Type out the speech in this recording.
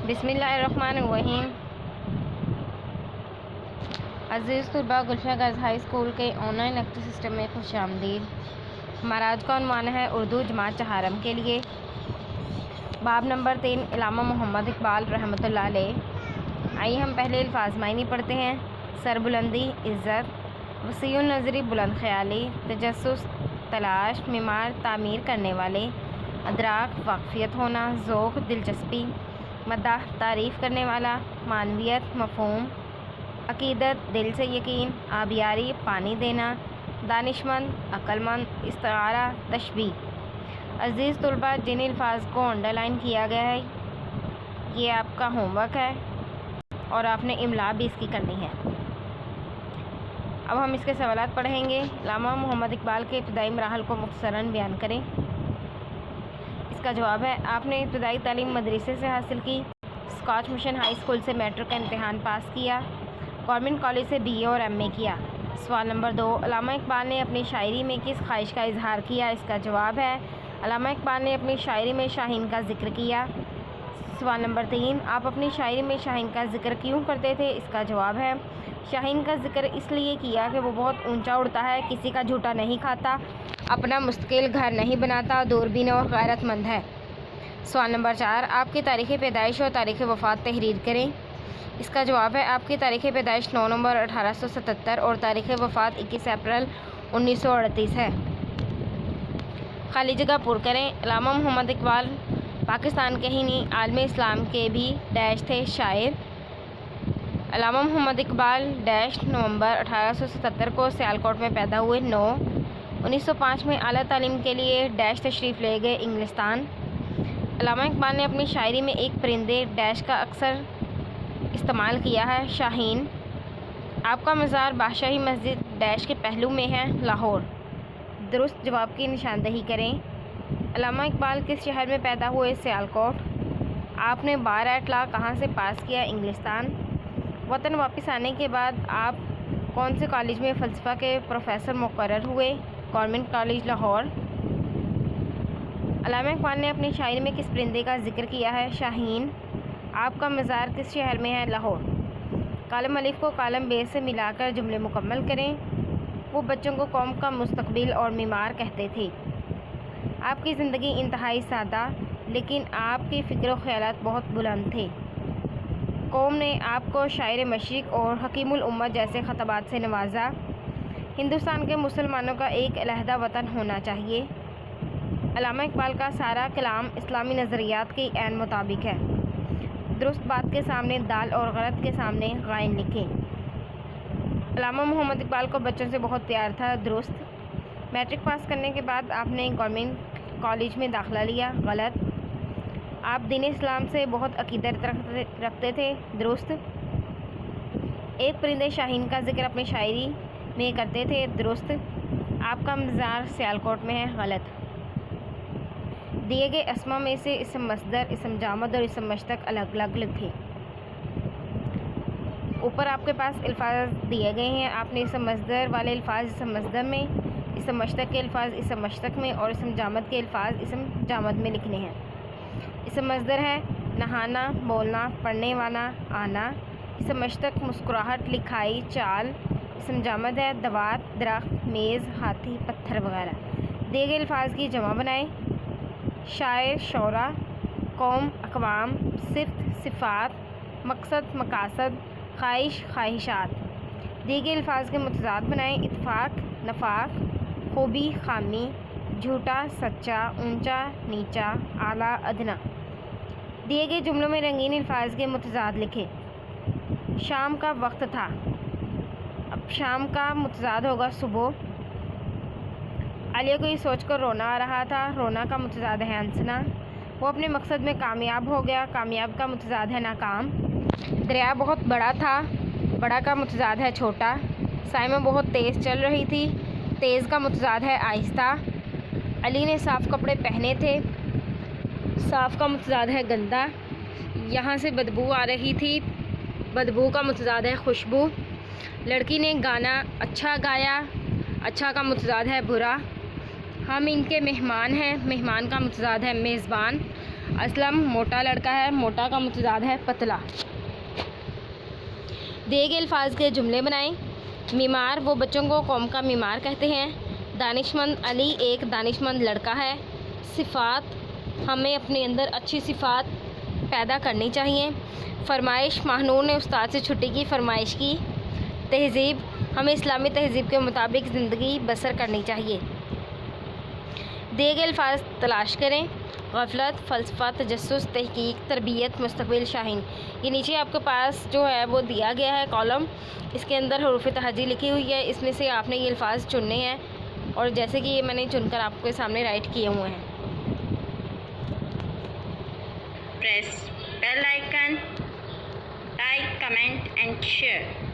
بسم اللہ الرحمن الرحیم۔ عزیز طلباء، گلشن گرلز ہائی اسکول کے آن لائن لیکچر سسٹم میں خوش آمدید۔ ہمارا آج کا عنوان ہے اردو جماعت چہارم کے لیے۔ باب نمبر 3، علامہ محمد اقبال رحمۃ اللہ علیہ۔ آئیے ہم پہلے الفاظ معنی پڑھتے ہیں۔ سربلندی، عزت، وسیع النظری، بلند خیالی، تجسس، تلاش، معمار، تعمیر کرنے والے، ادراک، واقفیت ہونا، ذوق، دلچسپی، مداح، تعریف کرنے والا، معنویت، مفہوم، عقیدت، دل سے یقین، آبیاری، پانی دینا، دانشمند، عقل مند، استعارہ، تشبیہ۔ عزیز طلباء، جن الفاظ کو انڈر لائن کیا گیا ہے یہ آپ کا ہوم ورک ہے اور آپ نے املا بھی اس کی کرنی ہے۔ اب ہم اس کے سوالات پڑھیں گے۔ علامہ محمد اقبال کے ابتدائی مراحل کو مختصراً بیان کریں۔ اس کا جواب ہے، آپ نے ابتدائی تعلیم مدرسے سے حاصل کی، اسکاچ مشن ہائی اسکول سے میٹرک کا امتحان پاس کیا، گورنمنٹ کالج سے BA اور MA کیا۔ سوال نمبر 2، علامہ اقبال نے اپنی شاعری میں کس خواہش کا اظہار کیا؟ اس کا جواب ہے، علامہ اقبال نے اپنی شاعری میں شاہین کا ذکر کیا۔ سوال نمبر 3، آپ اپنی شاعری میں شاہین کا ذکر کیوں کرتے تھے؟ اس کا جواب ہے، شاہین کا ذکر اس لیے کیا کہ وہ بہت اونچا اڑتا ہے، کسی کا جھوٹا نہیں کھاتا، اپنا مستقل گھر نہیں بناتا، دوربین اور غیرت مند ہے۔ سوال نمبر 4، آپ کی تاریخ پیدائش اور تاریخ وفات تحریر کریں۔ اس کا جواب ہے، آپ کی تاریخ پیدائش 9 نومبر 1877 اور تاریخ وفات 21 اپریل 1938 ہے۔ خالی جگہ پر کریں۔ علامہ محمد اقبال پاکستان کے ہی نہیں عالم اسلام کے بھی ڈیش تھے شاعر۔ علامہ محمد اقبال ڈیش نومبر 1877 کو سیالکوٹ میں پیدا ہوئے۔ 1905 میں اعلیٰ تعلیم کے لیے ڈیش تشریف لے گئے انگلستان۔ علامہ اقبال نے اپنی شاعری میں ایک پرندے ڈیش کا اکثر استعمال کیا ہے، شاہین۔ آپ کا مزار بادشاہی مسجد ڈیش کے پہلو میں ہے، لاہور۔ درست جواب کی نشاندہی کریں۔ علامہ اقبال کس شہر میں پیدا ہوئے؟ سیالکوٹ۔ آپ نے بار ایٹ لا کہاں سے پاس کیا؟ انگلستان۔ وطن واپس آنے کے بعد آپ کون سے کالج میں فلسفہ کے پروفیسر مقرر ہوئے؟ Government college, Lahore. علامہ اقبال نے اپنی شاعری میں کس پرندے کا ذکر کیا ہے؟ شاہین۔ آپ کا مزار کس شہر میں ہے؟ لاہور۔ کالم الف کو کالم ب سے ملا کر جملے مکمل کریں۔ وہ بچوں کو قوم کا مستقبل اور معمار کہتے تھے۔ آپ کی زندگی انتہائی سادہ لیکن آپ کے فکر و خیالات بہت بلند تھے۔ قوم نے آپ کو شاعر مشرق اور حکیم الامت جیسے خطابات سے نوازا۔ ہندوستان کے مسلمانوں کا ایک علیحدہ وطن ہونا چاہیے۔ علامہ اقبال کا سارا کلام اسلامی نظریات کے عین مطابق ہے۔ درست بات کے سامنے دال اور غلط کے سامنے غائن لکھیں۔ علامہ محمد اقبال کو بچوں سے بہت پیار تھا، درست۔ میٹرک پاس کرنے کے بعد آپ نے گورنمنٹ کالج میں داخلہ لیا، غلط۔ آپ دین اسلام سے بہت عقیدت رکھتے تھے، درست۔ ایک پرندے شاہین کا ذکر اپنی شاعری میں کرتے تھے، درست۔ آپ کا مزار سیالکوٹ میں ہے، غلط۔ دیے گئے اسما میں سے اسم مصدر، اسم جامد اور اسم مشتق الگ الگ لکھیں۔ اوپر آپ کے پاس الفاظ دیے گئے ہیں، آپ نے اسم مصدر والے الفاظ اسم مصدر میں، اسم مشتق کے الفاظ اسم مشتق میں اور اسم جامد کے الفاظ اسم جامد میں لکھنے ہیں۔ اسم مصدر ہے نہانا، بولنا، پڑھنے والا، آنا۔ اسم مشتق مسکراہٹ، لکھائی، چال۔ اسم جامد ہے دوات، درخت، میز، ہاتھی، پتھر وغیرہ۔ دیے گئے الفاظ کی جمع بنائیں۔ شاعر، شعراء، قوم، اقوام، صفت، صفات، مقصد، مقاصد، خواہش، خواہشات۔ دیے گئے الفاظ کے متضاد بنائیں۔ اتفاق، نفاق، خوبی، خامی، جھوٹا، سچا، اونچا، نیچا، اعلیٰ، ادنیٰ۔ دیے گئے جملوں میں رنگین الفاظ کے متضاد لکھیں۔ شام کا وقت تھا، اب شام کا متضاد ہوگا صبح۔ عالیہ کو یہ سوچ کر رونا آ رہا تھا، رونا کا متضاد ہے ہنسنا۔ وہ اپنے مقصد میں کامیاب ہو گیا، کامیاب کا متضاد ہے ناکام۔ دریا بہت بڑا تھا، بڑا کا متضاد ہے چھوٹا۔ سائمہ بہت تیز چل رہی تھی، تیز کا متضاد ہے آہستہ۔ علی نے صاف کپڑے پہنے تھے، صاف کا متضاد ہے گندا۔ یہاں سے بدبو آ رہی تھی، بدبو کا متضاد ہے خوشبو۔ لڑکی نے گانا اچھا گایا، اچھا کا متضاد ہے برا۔ ہم ان کے مہمان ہیں، مہمان کا متضاد ہے میزبان۔ اسلم موٹا لڑکا ہے، موٹا کا متضاد ہے پتلا۔ دیے گئے الفاظ کے جملے بنائیں۔ معمار وہ بچوں کو قوم کا معمار کہتے ہیں۔ دانشمند علی ایک دانشمند لڑکا ہے۔ صفات ہمیں اپنے اندر اچھی صفات پیدا کرنی چاہیے۔ فرمائش ماہنور نے استاد سے چھٹی کی فرمائش کی۔ تہذیب ہمیں اسلامی تہذیب کے مطابق زندگی بسر کرنی چاہیے۔ دیے گئے الفاظ تلاش کریں۔ غفلت، فلسفہ، تجسس، تحقیق، تربیت، مستقبل، شاہین۔ یہ نیچے آپ کے پاس جو ہے وہ دیا گیا ہے کالم، اس کے اندر حروف تہجی لکھی ہوئی ہے، اس میں سے آپ نے یہ الفاظ چننے ہیں اور جیسے کہ یہ میں نے چن کر آپ کے سامنے رائٹ کیے ہوئے ہیں۔ Press bell icon, like, comment and share.